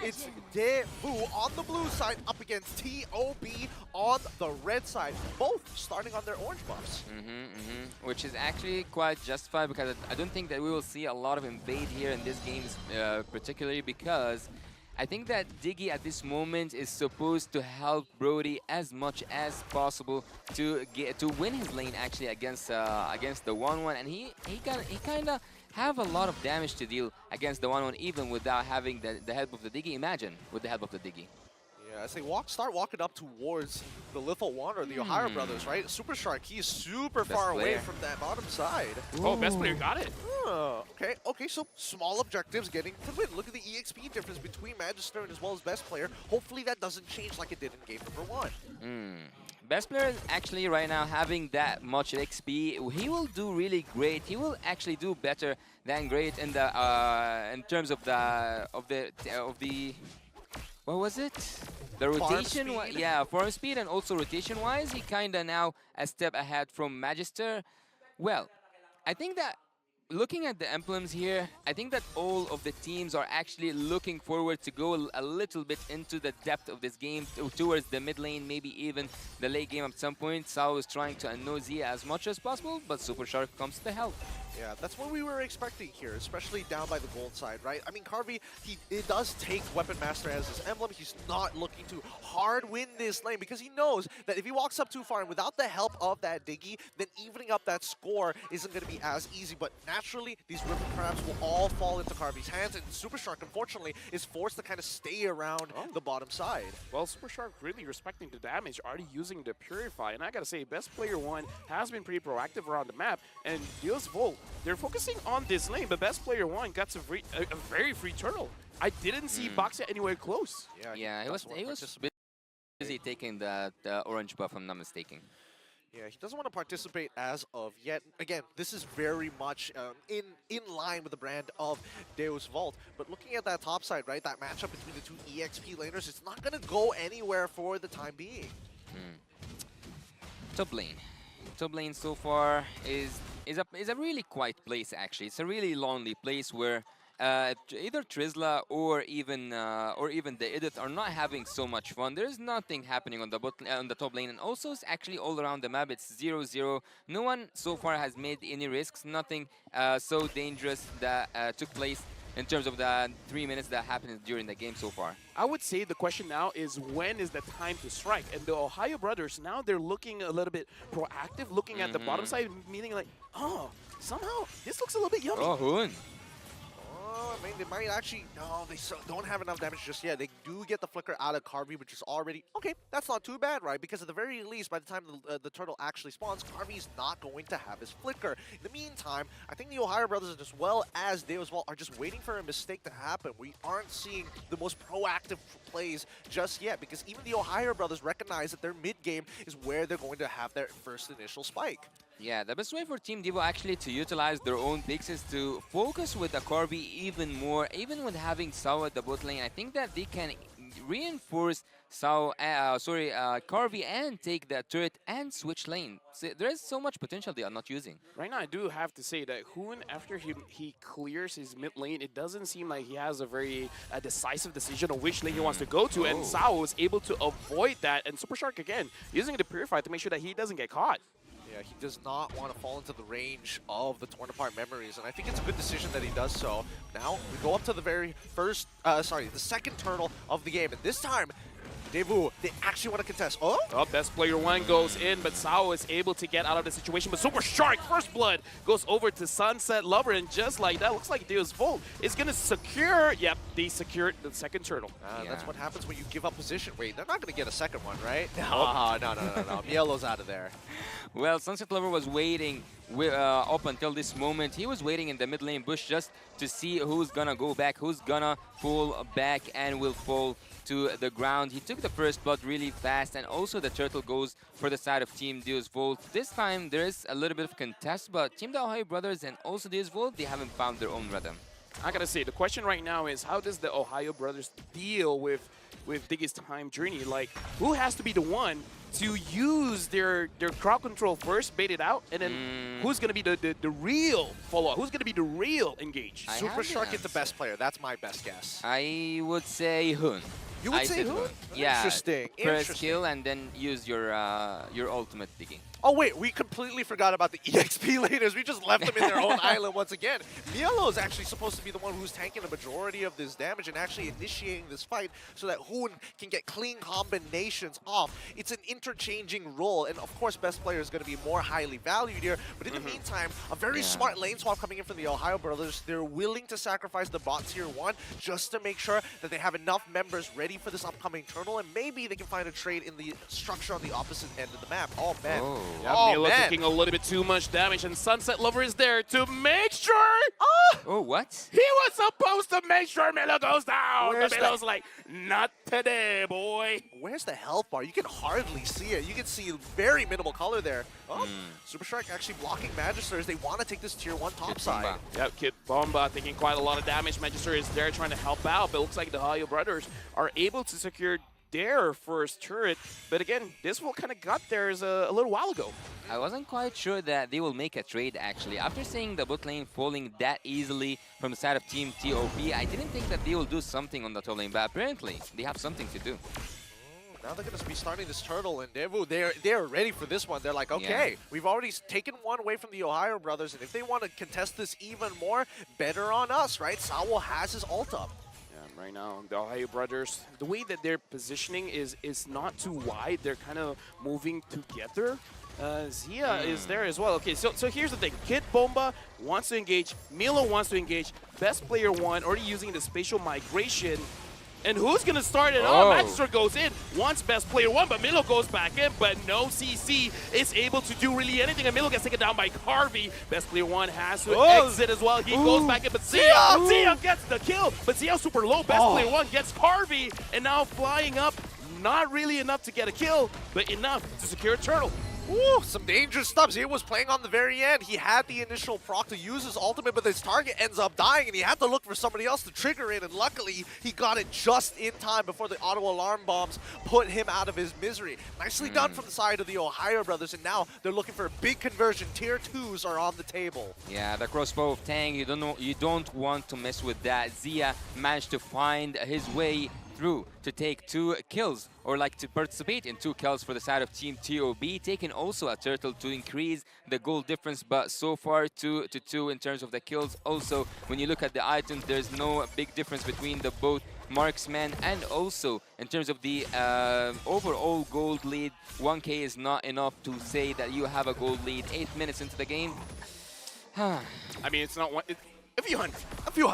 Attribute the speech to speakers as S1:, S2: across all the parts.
S1: It's DEUSVULT on the blue side up against TOB on the red side, both starting on their orange buffs.
S2: Which is actually quite justified because I don't think that we will see a lot of invade here in this game, particularly because I think that Diggy at this moment is supposed to help Brody as much as possible to win his lane actually against the 1-1, and he kind of have a lot of damage to deal against the 1-1 even without having the help of the Diggy. Imagine with the help of the Diggy.
S1: Yeah, as they start walking up towards the Lethal One or the DEUSVULT, right? Super Shark, he's super far away from that bottom side.
S3: Oh, best player got it.
S1: Okay, so small objectives getting to win. Look at the EXP difference between Magister and as well as Best Player. Hopefully that doesn't change like it did in game number 1.
S2: Best player actually right now having that much XP, he will do really great. He will actually do better than great in the in terms of the what was it? The rotation, yeah, farm speed and also rotation-wise, he kinda now a step ahead from Magister. Well, I think that looking at the emblems here, I think that all of the teams are actually looking forward to go a little bit into the depth of this game towards the mid lane, maybe even the late game at some point. Sao is trying to annoy Zia as much as possible, but Super Shark comes to help.
S1: Yeah, that's what we were expecting here, especially down by the gold side, right? I mean, Carvey, it does take Weapon Master as his emblem. He's not looking to hard win this lane because he knows that if he walks up too far and without the help of that Diggy, then evening up that score isn't going to be as easy. But naturally, these Ribbon Crabs will all fall into Carvey's hands, and Super Shark, unfortunately, is forced to kind of stay around the bottom side.
S3: Well, Super Shark really respecting the damage, already using the Purify. And I gotta say, Best Player 1 has been pretty proactive around the map, and DEUSVULT, they're focusing on this lane, but Best Player 1 got a very free turtle. I didn't see Boxia anywhere close.
S2: Yeah, he was busy taking the orange buff, if I'm not mistaken.
S1: Yeah, he doesn't want to participate as of yet. Again, this is very much in line with the brand of DEUSVULT. But looking at that top side, right, that matchup between the two EXP laners, it's not going to go anywhere for the time being.
S2: Top lane. Top lane so far is a really quiet place actually. It's a really lonely place where either Trizla or even the Edith are not having so much fun. There's nothing happening on the top lane, and also it's actually all around the map. It's 0-0. No one so far has made any risks. Nothing so dangerous that took place in terms of the 3 minutes that happened during the game so far.
S3: I would say the question now is when is the time to strike? And the DEUSVULT, now they're looking a little bit proactive, looking at the bottom side, meaning like, oh, somehow this looks a little bit yummy.
S2: Oh, Hoon.
S1: I mean, they might actually... No, they don't have enough damage just yet. They do get the flicker out of Carvey, which is already... Okay, that's not too bad, right? Because at the very least, by the time the turtle actually spawns, Carvey's not going to have his flicker. In the meantime, I think the DEUSVULT as well as DEUSVULT are just waiting for a mistake to happen. We aren't seeing the most proactive plays just yet, because even the DEUSVULT recognize that their mid-game is where they're going to have their first initial spike.
S2: Yeah, the best way for Team Devo actually to utilize their own picks is to focus with the Carvey even more, even with having Sao at the bot lane. I think that they can reinforce Carvey and take the turret and switch lane. So there is so much potential they are not using.
S3: Right now, I do have to say that Hoon, after he clears his mid lane, it doesn't seem like he has a very decisive decision on which lane he wants to go to, and Sao was able to avoid that. And Super Shark, again, using the Purify to make sure that he doesn't get caught.
S1: Yeah, he does not want to fall into the range of the torn apart memories, and I think it's a good decision that he does so. Now, we go up to the very first, the second turtle of the game, and this time, DEUSVULT, they actually want to contest. Oh,
S3: Best Player 1 goes in, but Sao is able to get out of the situation. But Super Shark, first blood, goes over to Sunset Lover, and just like that, looks like DEUSVULT is going to secure. Yep, they secured the second turtle.
S1: That's what happens when you give up position. Wait, they're not going to get a second one, right? No. Mielo's out of there.
S2: Well, Sunset Lover was waiting up until this moment. He was waiting in the mid lane bush just to see who's gonna go back, who's gonna pull back and will fall to the ground. He took the first blood really fast, and also the turtle goes for the side of Team DEUSVULT. This time there is a little bit of contest, but Team DEUSVULT and also DEUSVULT, they haven't found their own rhythm.
S3: I gotta say, the question right now is how does the DEUSVULT deal with with Diggy's time journey. Like, who has to be the one to use their crowd control first, bait it out, and then who's going to be the real follow-up? Who's going to be the real engage?
S1: Super Shark is the best player. That's my best guess.
S2: I would say Hun.
S1: You would
S2: I
S1: say
S2: said
S1: Hun?
S2: Yeah.
S1: Interesting.
S2: Press kill and then use your ultimate digging.
S1: Oh wait, we completely forgot about the EXP laners. We just left them in their own island once again. Mielo is actually supposed to be the one who's tanking the majority of this damage and actually initiating this fight so that Hoon can get clean combinations off. It's an interchanging role, and of course best player is going to be more highly valued here. But in the meantime, a very smart lane swap coming in from the Ohio Brothers. They're willing to sacrifice the bot tier 1 just to make sure that they have enough members ready for this upcoming tournament, and maybe they can find a trade in the structure on the opposite end of the map. Oh man.
S2: Oh.
S3: Yeah,
S1: Oh,
S3: Milo
S1: man.
S3: taking a little bit too much damage, and Sunset Lover is there to make sure.
S2: Oh, what?
S3: He was supposed to make sure Milo goes down.
S1: Where's
S3: But Milo's like, not today, boy.
S1: Where's the health bar? You can hardly see it. You can see very minimal color there. Oh, Super Shark actually blocking Magisters. They want to take this tier 1 top side.
S3: Yep, Kid Bomba taking quite a lot of damage. Magister is there trying to help out, but it looks like the Ohio Brothers are able to secure their first turret. But again, this will kind of got theirs a little while ago.
S2: I wasn't quite sure that they will make a trade, actually. After seeing the bot lane falling that easily from the side of Team TOP, I didn't think that they will do something on the top lane, but apparently they have something to do.
S1: Now they're going to be starting this turtle, and they're ready for this one. They're like, okay, we've already taken one away from the Ohio Brothers, and if they want to contest this even more, better on us, right? Sawo has his ult up.
S3: Right now, the Ohio Brothers, the way that they're positioning is not too wide. They're kind of moving together. Zia is there as well. Okay, so here's the thing. Kid Bomba wants to engage. Milo wants to engage. Best player 1 already using the spatial migration. And who's going to start it off? Magister goes in, wants best player 1, but Milo goes back in, but no CC is able to do really anything, and Milo gets taken down by Carvey. Best player 1 has to exit as well. He goes back in, but Zia gets the kill, but Zia super low. Best player 1 gets Carvey, and now flying up, not really enough to get a kill, but enough to secure a turtle.
S1: Ooh, some dangerous stuff. Zia was playing on the very end. He had the initial proc to use his ultimate, but his target ends up dying, and he had to look for somebody else to trigger it, and luckily, he got it just in time before the auto alarm bombs put him out of his misery. Nicely done from the side of the Ohio Brothers, and now they're looking for a big conversion. Tier 2s are on the table.
S2: Yeah, the crossbow of Tang, you don't want to mess with that. Zia managed to find his way through to take 2 kills, or like to participate in 2 kills for the side of Team TOB, taking also a turtle to increase the goal difference, but so far 2-2 in terms of the kills. Also, when you look at the items, there's no big difference between the both marksman, and also in terms of the overall gold lead, 1k is not enough to say that you have a gold lead 8 minutes into the game.
S3: I mean, it's not one. A few hundred.
S1: A few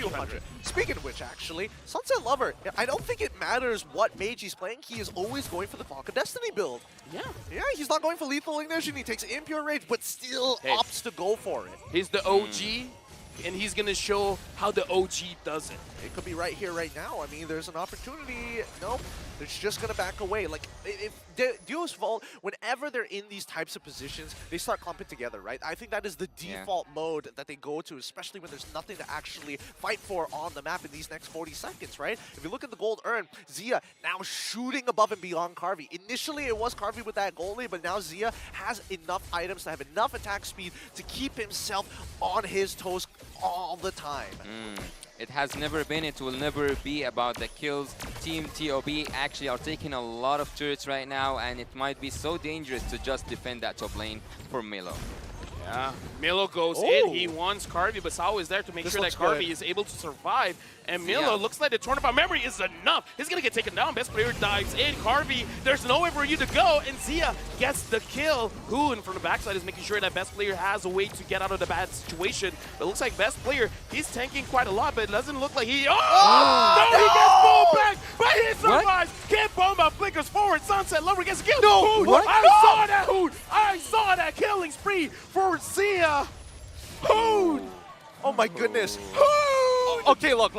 S1: hundred. Speaking of which, actually, Sunset Lover, I don't think it matters what mage he's playing. He is always going for the Clock of Destiny build.
S3: Yeah.
S1: Yeah, he's not going for Lethal Ignition. He takes Impure Rage, but still opts to go for it.
S3: He's the OG, and he's going to show how the OG does it.
S1: It could be right here, right now. I mean, there's an opportunity. Nope. It's just going to back away. Like, if DEUSVULT, whenever they're in these types of positions, they start clumping together, right? I think that is the default mode that they go to, especially when there's nothing to actually fight for on the map in these next 40 seconds, right? If you look at the gold earned, Zia now shooting above and beyond Carvey. Initially, it was Carvey with that goal lead, but now Zia has enough items to have enough attack speed to keep himself on his toes all the time.
S2: It has never been, it will never be about the kills. Team TOB actually are taking a lot of turrets right now, and it might be so dangerous to just defend that top lane for Milo.
S3: Yeah, Milo goes in, he wants Carvey, but Sao is there to make sure that Carvey is able to survive. And Milo looks like the Tornado memory is enough. He's going to get taken down. Best player dives in. Carvey, there's nowhere for you to go. And Zia gets the kill. Hoon from the backside is making sure that best player has a way to get out of the bad situation. But it looks like best player, he's tanking quite a lot, but it doesn't look like he... Oh! No, he gets pulled back, but he survives. Kid Bomba flickers forward. Sunset Lover gets a kill.
S1: No,
S3: Hoon, I saw that, Hoon. I saw that killing spree for Zia. Hoon.
S1: Oh my goodness. Okay, look.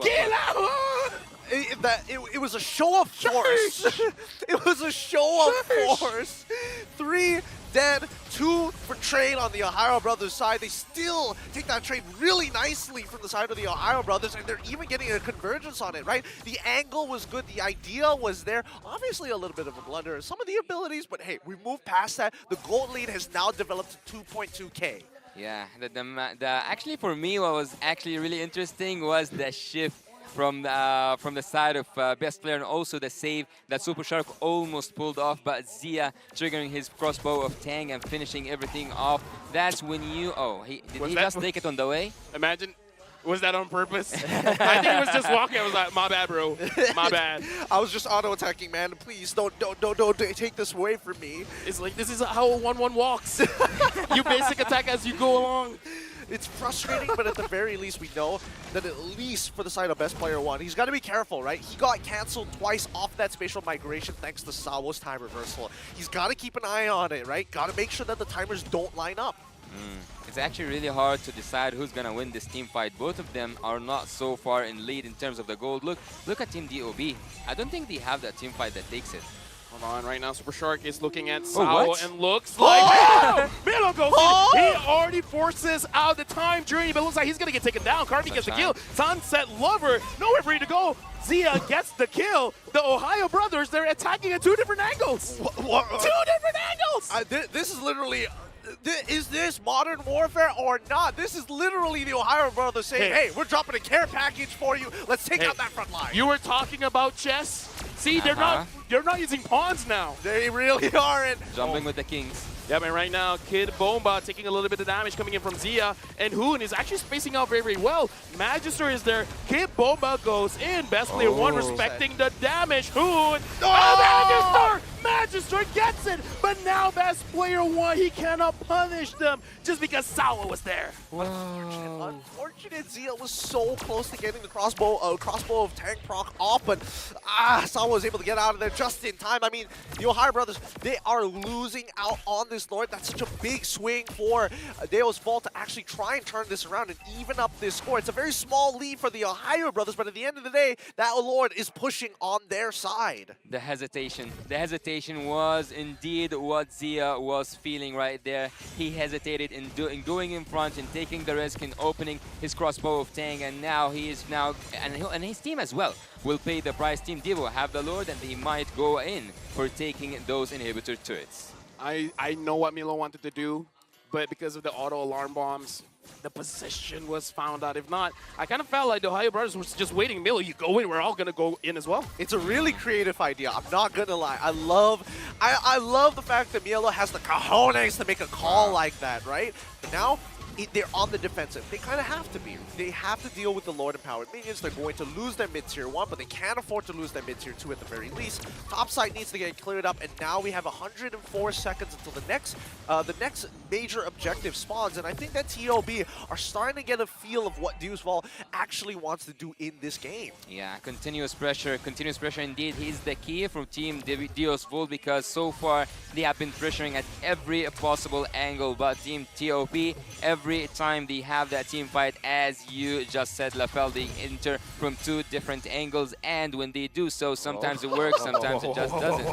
S3: Get out!
S1: It was a show of force. It was a show of force. dead. 2 for trade on the Ohio Brothers side. They still take that trade really nicely from the side of the Ohio Brothers, and they're even getting a convergence on it, right? The angle was good. The idea was there. Obviously, a little bit of a blunder. Some of the abilities, but hey, we moved past that. The gold lead has now developed to 2.2K.
S2: Yeah, actually for me, what was actually really interesting was the shift from the side of best player, and also the save that Super Shark almost pulled off, but Zia triggering his crossbow of Tang and finishing everything off. That's when you... Oh, did he just take it on the way?
S3: Imagine. Was that on purpose? I think he was just walking. I was like, my bad, bro. My bad.
S1: I was just auto-attacking, man. Please, don't take this away from me.
S3: It's like, this is how a 1-1 walks. You basic attack as you go along.
S1: It's frustrating, but at the very least, we know that at least for the side of Best Player 1, he's got to be careful, right? He got canceled twice off that spatial migration thanks to Sawo's time reversal. He's got to keep an eye on it, right? Got to make sure that the timers don't line up.
S2: It's actually really hard to decide who's gonna win this team fight. Both of them are not so far in lead in terms of the gold. Look at Team DOB. I don't think they have that team fight that takes it.
S3: Hold on, right now Super Shark is looking at
S2: Oh,
S3: Sao
S2: what?
S3: and looks like Milo goes in. He already forces out the time journey, but it looks like he's gonna get taken down. Carvey gets the kill. Sunset Lover, nowhere for you to go. Zia gets the kill. The Ohio Brothers, they're attacking at 2 different angles. 2 different angles!
S1: This is literally... Is this modern warfare or not? This is literally the Ohio Brothers saying, hey, we're dropping a care package for you. Let's take out that front line.
S3: You were talking about chess? See, they're not using pawns now.
S1: They really aren't.
S2: Jumping with the kings.
S3: Yeah, man, right now, Kid Bomba taking a little bit of damage coming in from Zia, and Hoon is actually spacing out very, very well. Magister is there. Kid Bomba goes in. Best player 1 respecting the damage. Hoon. Magister! Magister gets it, but now Best player 1, he cannot punish them just because Sawa was there.
S1: Unfortunate. Zia was so close to getting the crossbow of tank proc off, but Sawa was able to get out of there just in time. I mean, the Ohio Brothers, they are losing out on this Lord. That's such a big swing for DEUSVULT to actually try and turn this around and even up this score. It's a very small lead for the Ohio Brothers, but at the end of the day, that Lord is pushing on their side.
S2: The hesitation was indeed what Zia was feeling right there. He hesitated in going in front and taking the risk in opening his crossbow of Tang, and now he is and his team as well will pay the price. Team Devo have the Lord, and they might go in for taking those inhibitor turrets.
S3: I know what Milo wanted to do, but because of the auto alarm bombs, the position was found out. If not, I kind of felt like the Ohio Brothers was just waiting. Milo, you go in, we're all going to go in as well.
S1: It's a really creative idea. I'm not going to lie. I love the fact that Milo has the cojones to make a call like that, right? But now, they're on the defensive. They kind of have to be. They have to deal with the Lord Empowered Minions. They're going to lose their mid-tier 1, but they can't afford to lose their mid-tier 2 at the very least. Top side needs to get cleared up, and now we have 104 seconds until the next major objective spawns, and I think that TOB are starting to get a feel of what DEUSVULT actually wants to do in this game.
S2: Yeah, continuous pressure indeed is the key from Team DEUSVULT, because so far they have been pressuring at every possible angle, but Team TOP, every time they have that team fight, as you just said, Lafel, they enter from 2 different angles, and when they do so, sometimes it works, sometimes it just doesn't.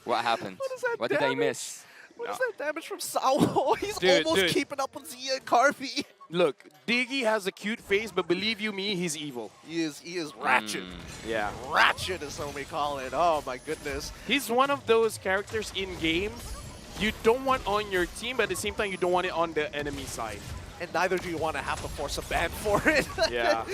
S2: What happened? What did I miss?
S1: What is that damage from Sawo? He's almost keeping up with Zia and Carvey.
S3: Look, Diggy has a cute face, but believe you me, he's evil.
S1: He is ratchet.
S3: Yeah.
S1: Ratchet is what we call it. Oh my goodness.
S3: He's one of those characters in game you don't want on your team, but at the same time you don't want it on the enemy side.
S1: And neither do you want to have to force a ban for it.
S3: Yeah.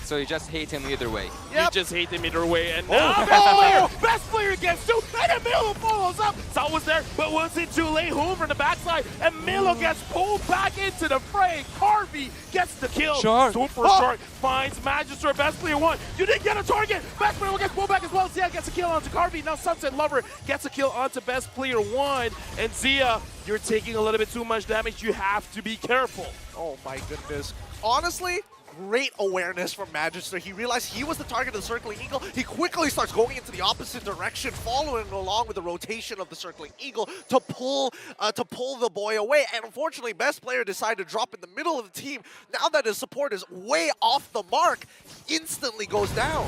S2: So you just hate him either way.
S3: You just hate him either way. And now best player gets 2, and then Milo follows up. Sal was there, but was it too late? Home from the backside, and Milo gets pulled back into the fray. Carvey gets the kill. Super Shark finds Magister, best player 1. You didn't get a target. Best player 1 gets pulled back as well. Zia gets a kill onto Carvey. Now Sunset Lover gets a kill onto best player 1. And Zia, you're taking a little bit too much damage. You have to be careful.
S1: Oh my goodness. Honestly, great awareness from Magister. He realized he was the target of the Circling Eagle. He quickly starts going into the opposite direction, following along with the rotation of the Circling Eagle to pull the boy away. And unfortunately, best player decided to drop in the middle of the team. Now that his support is way off the mark, instantly goes down.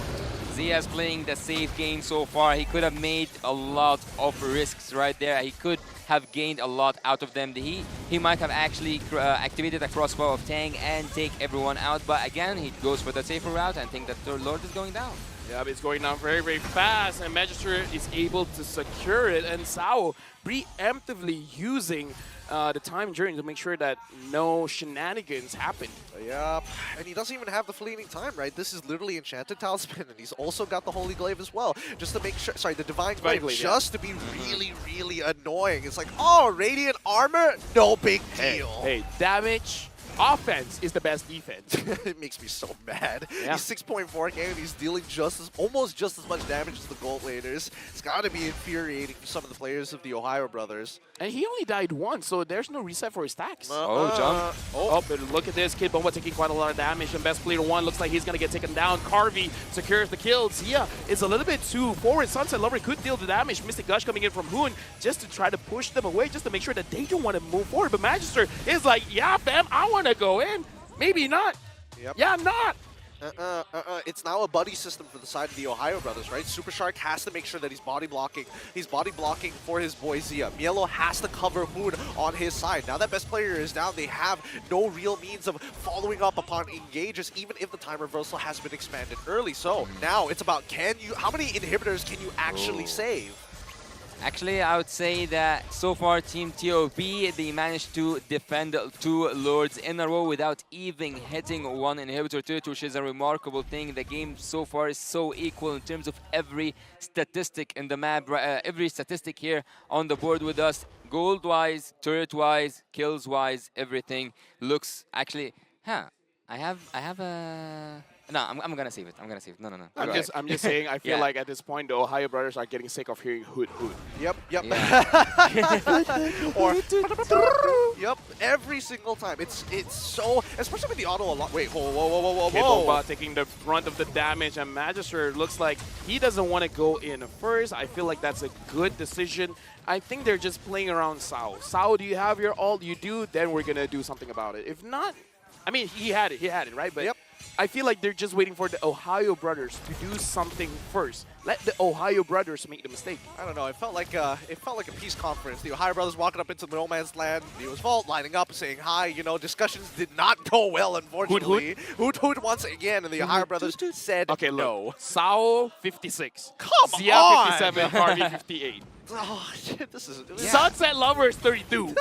S2: Zia's playing the safe game so far. He could have made a lot of risks right there. He could have gained a lot out of them. He might have actually activated a crossbow of Tang and take everyone out, but again, he goes for the safer route and think that the Lord is going down.
S3: Yeah, but it's going down very, very fast, and Magister is able to secure it, and Sao preemptively using the time journey to make sure that no shenanigans happen.
S1: Yep, and he doesn't even have the fleeting time, right? This is literally Enchanted Talisman, and he's also got the Holy Glaive as well, just to make sure, sorry, the Divine Glaive, just to be really, really annoying. It's like, oh, Radiant Armor? No big deal.
S3: Hey, damage, offense is the best defense.
S1: It makes me so mad.
S3: Yeah.
S1: He's 6.4 game, he's dealing almost just as much damage as the gold laners. It's got to be infuriating for some of the players of the Ohio brothers.
S3: And he only died once, so there's no reset for his stacks.
S2: Jump.
S3: Oh, but look at this. Kid Bomba taking quite a lot of damage, and best player one looks like he's going to get taken down. Carvey secures the kill. Zia is a little bit too forward. Sunset Lover could deal the damage. Mystic Gush coming in from Hoon just to try to push them away, just to make sure that they don't want to move forward. But Magister is like, yeah, fam, I want to go in. Maybe not.
S1: Yep.
S3: Yeah, not.
S1: It's now a buddy system for the side of the Ohio brothers, right? Super Shark has to make sure that he's body blocking. He's body blocking for his boy Zia. Mielo has to cover Hoon on his side. Now that best player is down, they have no real means of following up upon engages, even if the time reversal has been expanded early. So now it's about how many inhibitors can you actually save?
S2: Actually, I would say that so far Team TOP, they managed to defend 2 Lords in a row without even hitting 1 inhibitor to it, which is a remarkable thing. The game so far is so equal in terms of every statistic in the map, every statistic here on the board with us. Gold-wise, turret-wise, kills-wise, everything looks actually... I have a... No, I'm gonna save it. I'm gonna save it. No.
S3: I'm just saying. I feel like at this point the Ohio brothers are getting sick of hearing hood.
S1: Yep.
S2: Yeah.
S1: Or yep. Every single time. It's so, especially with the auto a lot. Wait, whoa.
S3: Bomba taking the brunt of the damage, and Magister looks like he doesn't want to go in first. I feel like that's a good decision. I think they're just playing around Sao. Sao, do you have your ult? You do, then we're gonna do something about it. If not, I mean, he had it, right? But
S1: yep.
S3: I feel like they're just waiting for the Ohio brothers to do something first. Let the Ohio brothers make the mistake.
S1: I don't know. It felt like a peace conference. The Ohio brothers walking up into no man's land. DEUSVULT lining up, saying hi. You know, discussions did not go well, unfortunately. Hoot once again, and the Ohio brothers said
S3: okay,
S1: no.
S3: Look, Sao 56,
S1: Come
S3: Zia
S1: on!
S3: 57, Carvey 58.
S1: Oh shit! This is
S3: Sunset Lover is 32.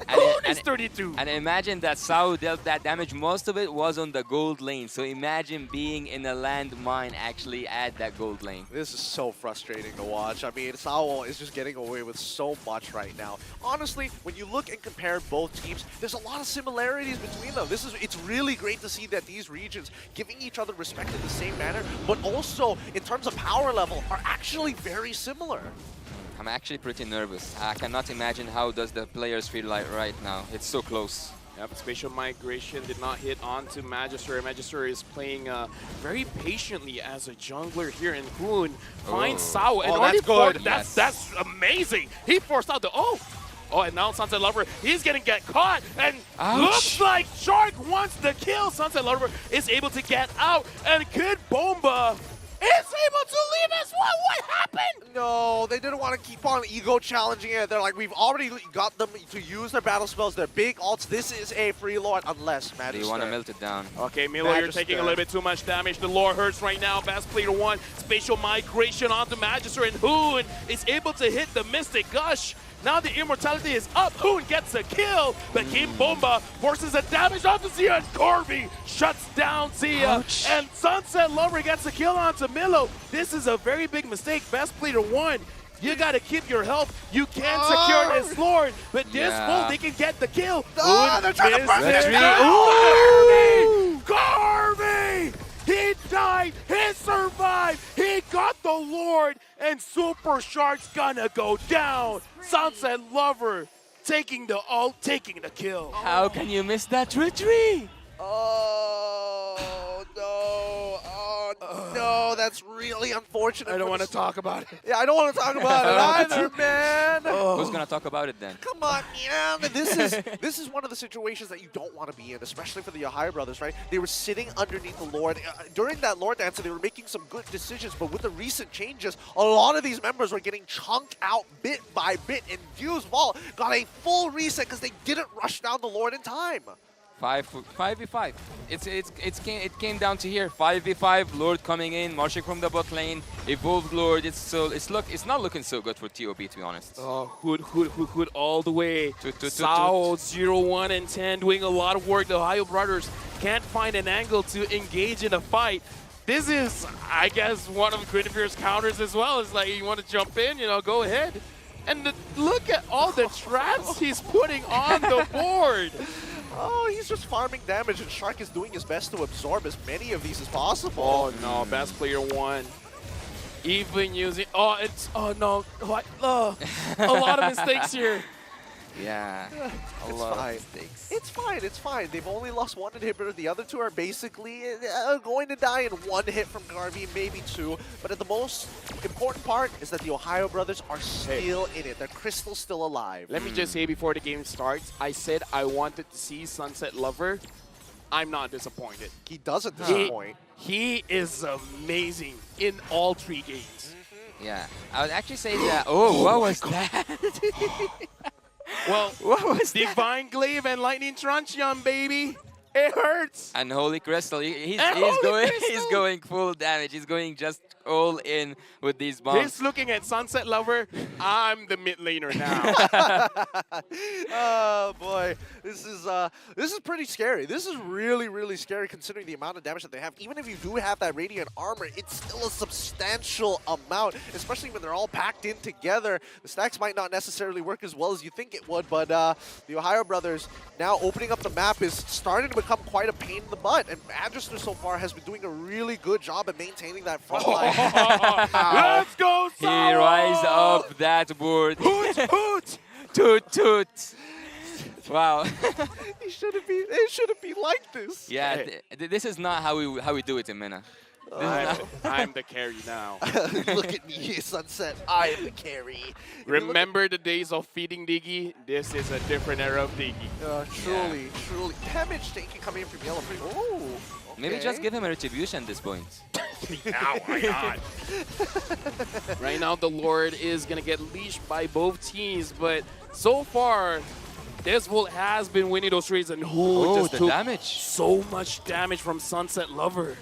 S3: Hoon is 32.
S2: And imagine that Sao dealt that damage. Most of it was on the gold lane. So imagine being in a landmine actually at that gold lane.
S1: This is so frustrating to watch. I mean, Sao is just getting away with so much right now. Honestly, when you look and compare both teams, there's a lot of similarities between them. It's really great to see that these regions giving each other respect in the same manner, but also in terms of power level are actually very similar.
S2: I'm actually pretty nervous. I cannot imagine how does the players feel like right now. It's so close.
S3: Yep, Spatial Migration did not hit onto Magister. Magister is playing very patiently as a jungler here, and Hoon finds Sao. And
S1: that's good.
S3: That's amazing. He forced out the and now Sunset Lover, he's gonna get caught, and looks like Shark wants the kill. Sunset Lover is able to get out, and Kid Bomba is able to leave as well. What happened?
S1: No, they didn't want to keep on ego challenging it. They're like, we've already got them to use their battle spells, their big ults. This is a free lord, unless Magister.
S2: You want to melt it down.
S3: Okay, Milo, you're taking a little bit too much damage. The lore hurts right now. Best player one, Spatial Migration onto Magister, and Hoon is able to hit the Mystic Gush. Now the immortality is up. Hoon gets a kill, but King Bomba forces a damage onto Zia, and Corby shuts down Zia.
S2: Ouch.
S3: And Sunset Lover gets a kill onto Milo. This is a very big mistake. Best player one, you gotta keep your health. You can't secure this Lord, but this Volt, they can get the kill.
S1: They're trying to burn
S3: it. Corby! He died, he survived, he got the Lord, and Super Shark's gonna go down. Sunset Lover taking the ult, taking the kill.
S2: How can you miss that retreat?
S1: Oh, no. Oh, no. no, that's really unfortunate.
S3: I don't
S1: for
S3: want
S1: the
S3: to talk about it.
S1: Yeah, I don't want to talk about it either, man.
S2: Who's gonna talk about it then?
S1: Come on, man. This is one of the situations that you don't want to be in, especially for the Ohio brothers, right? They were sitting underneath the Lord. During that Lord Dancer, they were making some good decisions, but with the recent changes, a lot of these members were getting chunked out bit by bit, and DEUSVULT got a full reset because they didn't rush down the Lord in time.
S2: 5v5. It came down to here. 5v5. Lord coming in, marching from the bot lane. Evolved Lord. It's not looking so good for TOB, to be honest.
S3: Oh, Hood all the way.
S2: Sao,
S3: 0-1 and 10 doing a lot of work. The Ohio brothers can't find an angle to engage in a fight. This is, I guess, one of Grenadier's counters as well. It's like, you want to jump in, you know, go ahead. And look at all the traps he's putting on the board.
S1: Oh, he's just farming damage, and Shark is doing his best to absorb as many of these as possible.
S3: Oh no, best player one. Even using, oh no, what? A lot of mistakes here.
S2: Yeah, a
S1: It's
S2: lot
S1: fine.
S2: of mistakes.
S1: It's fine, it's fine. They've only lost one inhibitor. The other two are basically going to die in one hit from Garvey, maybe two. But the most important part is that the Ohio brothers are still in it. They're Crystal's still alive.
S3: Let me just say before the game starts, I said I wanted to see Sunset Lover. I'm not disappointed.
S1: He doesn't disappoint.
S3: He is amazing in all 3 games.
S2: Yeah, I would actually say that. Oh, what was that?
S3: Well,
S2: What was that?
S3: Divine Glaive and Lightning Truncheon, baby. It hurts.
S2: And Holy Crystal, he's
S3: Holy
S2: going
S3: Crystal!
S2: he's going full damage. He's going just all in with these bombs.
S3: He's looking at Sunset Lover. I'm the mid laner now.
S1: Oh boy, this is pretty scary. This is really, really scary considering the amount of damage that they have. Even if you do have that Radiant Armor, it's still a substantial amount, especially when they're all packed in together. The stacks might not necessarily work as well as you think it would, but the Ohio brothers now opening up the map is starting to become quite a pain in the butt, and Magister so far has been doing a really good job at maintaining that front line.
S3: Let's go,
S2: He
S3: Sao!
S2: rised up that board.
S3: Hoot, hoot!
S2: Toot toot. Wow.
S1: It shouldn't be like this.
S2: Yeah, this is not how we do it in MENA. This is not-
S3: I'm the carry now.
S1: Look at me, Sunset. I am the carry.
S3: Remember the days of feeding Diggy? This is a different era of Diggy.
S1: Truly. Damage taken coming in from Yellow. Oh,
S2: Maybe just give him a retribution at this point.
S3: Oh my god. Right now, the Lord is going to get leashed by both teams, but so far, DEUSVULT has been winning those trades, and just
S2: the
S3: took
S2: damage.
S3: so much damage from Sunset Lover.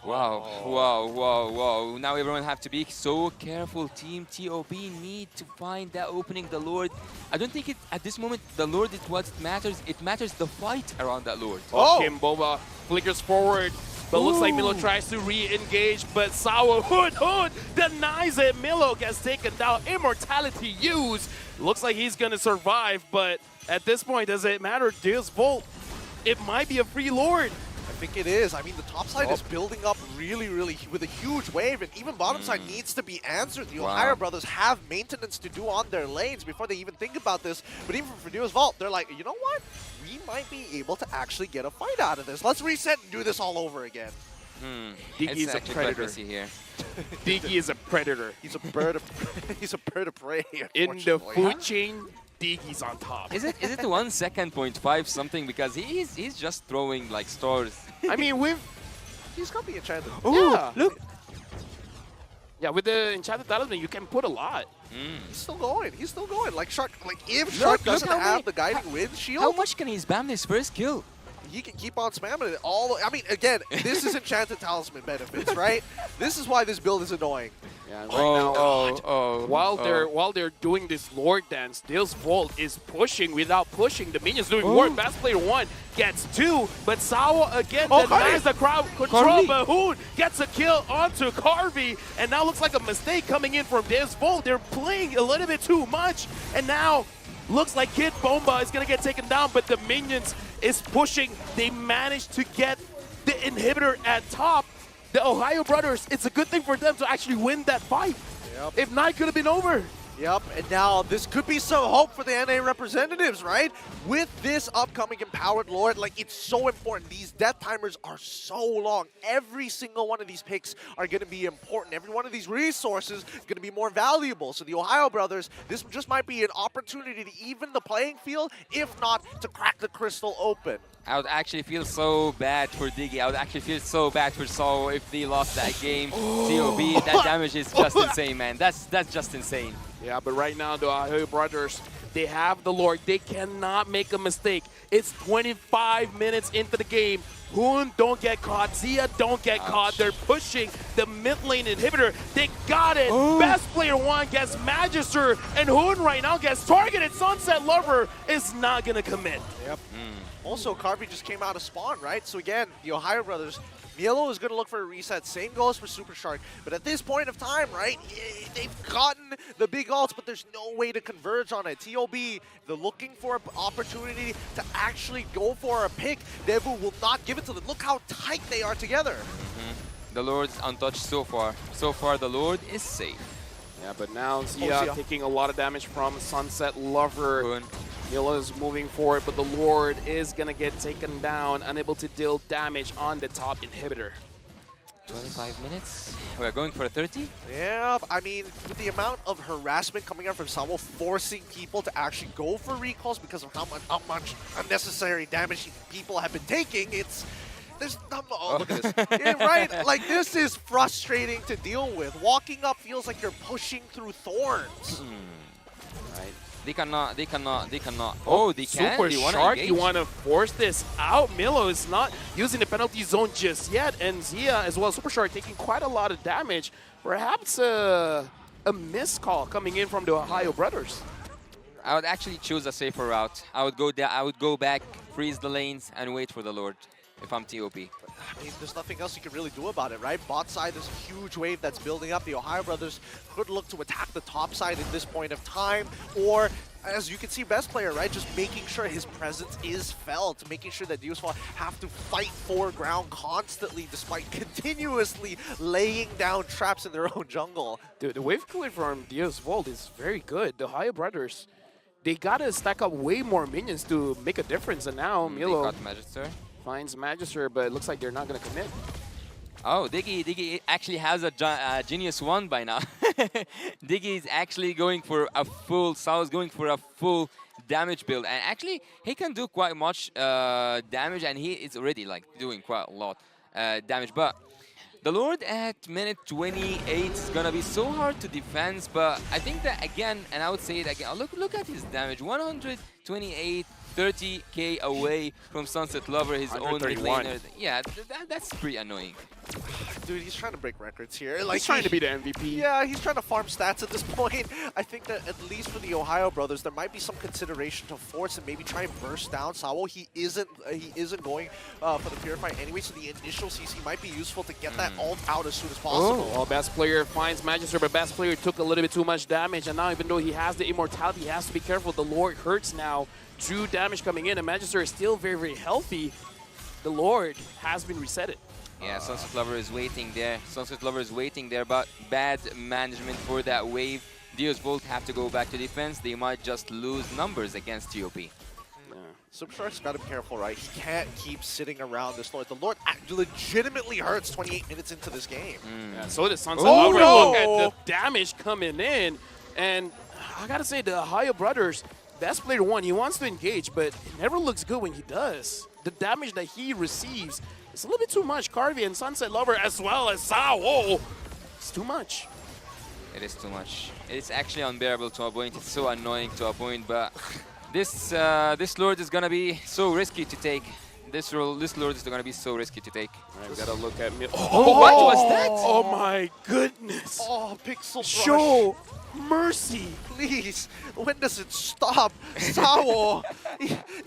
S2: Wow, wow. Now everyone have to be so careful. Team TOB need to find that opening. The Lord, I don't think at this moment the Lord is what matters. It matters the fight around that Lord.
S3: Kimboba flickers forward, but looks like Milo tries to re-engage, but Sao Hood denies it. Milo gets taken down. Immortality used. Looks like he's going to survive, but at this point, does it matter? DEUSVULT, it might be a free Lord.
S1: I think it is. I mean, the top side is building up really with a huge wave, and even bottom side needs to be answered. The Ohio brothers have maintenance to do on their lanes before they even think about this. But even for DEUSVULT, they're like, you know what? We might be able to actually get a fight out of this. Let's reset and do this all over again.
S3: Diggy is a predator.
S2: Here.
S3: Diggy is a predator.
S1: He's a bird of he's a bird of prey.
S3: In the
S1: unfortunately.
S3: food chain, Diggy's on top.
S2: Is it 1 second 0.5 something? Because he's just throwing like stars.
S3: I mean,
S1: He's got the enchanted.
S3: yeah, look. Yeah, with the enchanted talisman, you can put a lot.
S1: He's still going. He's still going. Like Shark. Like if Shark doesn't
S2: how
S1: have
S2: many-
S1: the guiding wind shield,
S2: How much can he spam this first kill?
S1: he can keep on spamming it all. I mean, again, this is enchanted talisman benefits, right? This is why this build is annoying.
S3: Yeah, right now,
S2: While
S3: while they're doing this Lord dance, DEUSVULT is pushing without pushing. The minions doing work. Best player one gets 2, but Sao again denies the crowd control. Bahoon gets a kill onto Carvey, and now looks like a mistake coming in from DEUSVULT. They're playing a little bit too much, and now looks like Kid Bomba is gonna get taken down, but the minions is pushing. They managed to get the inhibitor at top. The Ohio brothers, it's a good thing for them to actually win that fight.
S1: Yep.
S3: If not, it could have been over.
S1: Yep, and now this could be some hope for the NA representatives, right? With this upcoming Empowered Lord, like, it's so important. These death timers are so long. Every single one of these picks are going to be important. Every one of these resources is going to be more valuable. So the Ohio brothers, this just might be an opportunity to even the playing field, if not to crack the crystal open.
S2: I would actually feel so bad for Diggy. I would actually feel so bad for Saul if they lost that game. TOB, that damage is just insane, man. That's just insane.
S3: Yeah, but right now, the DEUSVULT, they have the Lord. They cannot make a mistake. It's 25 minutes into the game. Hoon don't get caught. Zia don't get caught. They're pushing the mid lane inhibitor. They got it. Best player one gets Magister, and Hoon right now gets targeted. Sunset Lover is not going to commit.
S1: Yep. Also, Carvey just came out of spawn, right? So again, the Ohio brothers, Mielo is going to look for a reset. Same goes for Super Shark. But at this point of time, right, they've gotten the big ults, but there's no way to converge on it. TOB, they're looking for an opportunity to actually go for a pick. Devu will not give it to them. Look how tight they are together.
S2: The Lord's untouched so far. So far, the Lord is safe.
S3: Yeah, but now Zia taking a lot of damage from Sunset Lover.
S2: Hoon.
S3: Mielo is moving forward, but the Lord is going to get taken down, unable to deal damage on the top inhibitor.
S2: 25 minutes. We're going for a 30?
S1: Yeah, I mean, with the amount of harassment coming out from Samuel, forcing people to actually go for recalls because of how much unnecessary damage people have been taking, there's not, look at this. Yeah, right? Like, this is frustrating to deal with. Walking up feels like you're pushing through thorns.
S2: Right. They cannot. Oh, they can.
S3: Super
S2: They wanna
S3: Shark,
S2: engage.
S3: you want to force this out. Mielo is not using the penalty zone just yet, and Zia as well, Super Shark taking quite a lot of damage. Perhaps a missed call coming in from the Ohio brothers.
S2: I would actually choose a safer route. I would go down. I would go back, freeze the lanes, and wait for the Lord. If I'm TOP.
S1: I mean, there's nothing else you can really do about it, right? Bot side, there's a huge wave that's building up. The Ohio brothers could look to attack the top side at this point of time, or as you can see, best player, right? Just making sure his presence is felt, making sure that DEUSVULT have to fight for ground constantly, despite continuously laying down traps in their own jungle.
S3: Dude, the wave clear from DEUSVULT is very good. The Ohio brothers, they gotta stack up way more minions to make a difference, and now
S2: They
S3: Mielo
S2: got Magister.
S3: finds Magister, but it looks like they're not going to commit.
S2: Oh, Diggy actually has a Genius 1 by now. Diggy is actually going for a full, Saul's going for a full damage build. And actually, he can do quite much damage, and he is already like doing quite a lot damage. But the Lord at minute 28 is going to be so hard to defend. But I think that, again, and I would say it again, look at his damage, 128. 30k away from Sunset Lover, his own mid
S3: 131.
S2: laner. Yeah, that's pretty annoying.
S1: Dude, he's trying to break records here. Like,
S3: He's trying to be the MVP.
S1: Yeah, he's trying to farm stats at this point. I think that at least for the Ohio brothers, there might be some consideration to force and maybe try and burst down Sawo. He isn't going for the Purify anyway, so the initial CC might be useful to get that ult out as soon as possible.
S3: Well, best player finds Magister, but best player took a little bit too much damage, and now even though he has the immortality, he has to be careful. The Lord hurts now. True damage coming in, and Magister is still very, very healthy. The Lord has been resetted.
S2: Yeah, Sunset Lover is waiting there. Sunset Lover is waiting there, but bad management for that wave. DEUSVULT have to go back to defense. They might just lose numbers against TOP.
S3: Yeah.
S1: Super Shark's got to be careful, right? He can't keep sitting around this Lord. The Lord legitimately hurts 28 minutes into this game.
S3: Yeah, so does Sunset
S1: Oh,
S3: Lover.
S1: no!
S3: Look at the damage coming in, and I gotta say, the Ohio brothers, best player one, he wants to engage, but it never looks good when he does. The damage that he receives is a little bit too much. Carvey and Sunset Lover as well as Sao. It's too much.
S2: It is too much. It's actually unbearable to a point. It's so annoying to a point, but this Lord is gonna be so risky to take. This Lord is gonna be so risky to take.
S3: All right, we gotta look at...
S2: Oh, what was that?
S3: Oh my goodness.
S1: Oh, Pixel Brush.
S3: Show mercy.
S1: Please, when does it stop? Sawo,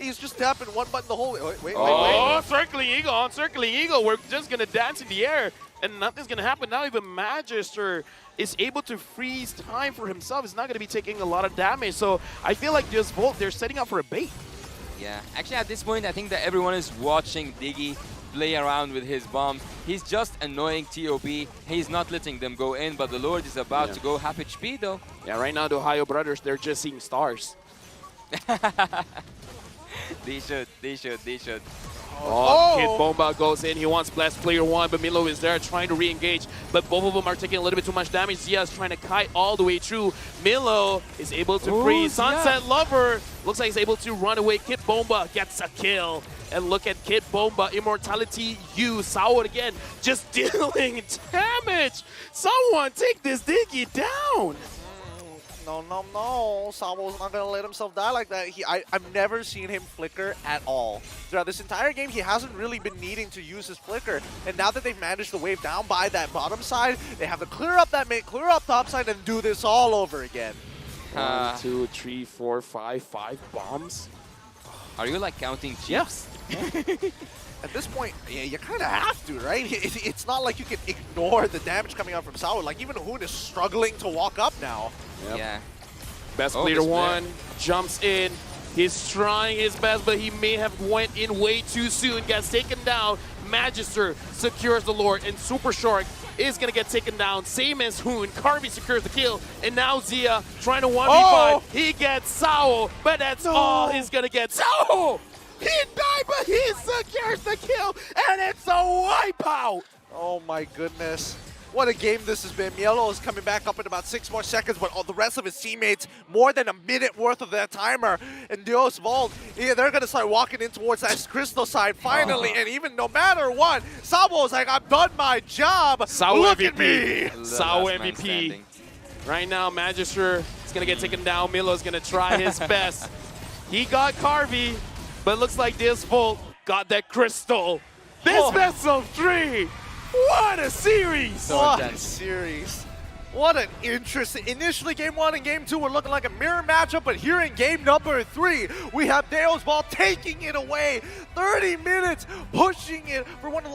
S1: he's just tapping one button the whole way. Wait.
S3: Oh, circling eagle on circling eagle. We're just gonna dance in the air, and nothing's gonna happen. Now even Magister is able to freeze time for himself. He's not gonna be taking a lot of damage. So I feel like DEUSVULT, they're setting up for a bait.
S2: Yeah, actually at this point, I think that everyone is watching Diggy play around with his bombs. He's just annoying TOB. He's not letting them go in, but the Lord is about to go half HP though.
S3: Yeah, right now the Ohio brothers, they're just seeing stars.
S2: They should.
S3: Oh, Kid Bomba goes in. He wants Blast Player 1, but Milo is there trying to re-engage. But both of them are taking a little bit too much damage. Zia is trying to kite all the way through. Milo is able to freeze. Sunset Lover looks like he's able to run away. Kid Bomba gets a kill. And look at Kid Bomba, Immortality U. Sao again, just dealing damage. Someone take this Diggy down.
S1: No. Sabo's not going to let himself die like that. I've never seen him flicker at all. Throughout this entire game, he hasn't really been needing to use his flicker. And now that they've managed to wave down by that bottom side, they have to clear up that mid, clear up top side, and do this all over again.
S3: 1, 2, 3, 4, 5 bombs.
S2: Are you like counting chips?
S1: At this point, yeah, you kind of have to, right? It's not like you can ignore the damage coming out from Sao. Like, even Hoon is struggling to walk up now.
S3: Yep.
S2: Yeah.
S3: Best Player 1 jumps in. He's trying his best, but he may have went in way too soon. Gets taken down. Magister secures the Lord, and Super Shark is going to get taken down. Same as Hoon. Carvey secures the kill, and now Zia trying to 1v5. He gets Sao, but that's all he's going to get. Sao! He died, but he secures the kill, and it's a wipeout!
S1: Oh my goodness. What a game this has been. Mielo is coming back up in about 6 more seconds, but all the rest of his teammates, more than a minute worth of their timer. And DEUSVULT, yeah, they're going to start walking in towards that crystal side finally. And even no matter what, Sabo's like, I've done my job.
S3: Sao
S1: Look
S3: MVP.
S1: at me.
S3: Sao MVP. Right now, Magister is going to get taken down. Milo's going to try his best. He got Carvey, but looks like DEUSVULT got that crystal. This best of 3. What a series!
S1: What a series. What an interesting. Initially, game 1 and game 2 were looking like a mirror matchup, but here in game number 3, we have DEUSVULT taking it away. 30 minutes, pushing it for one of the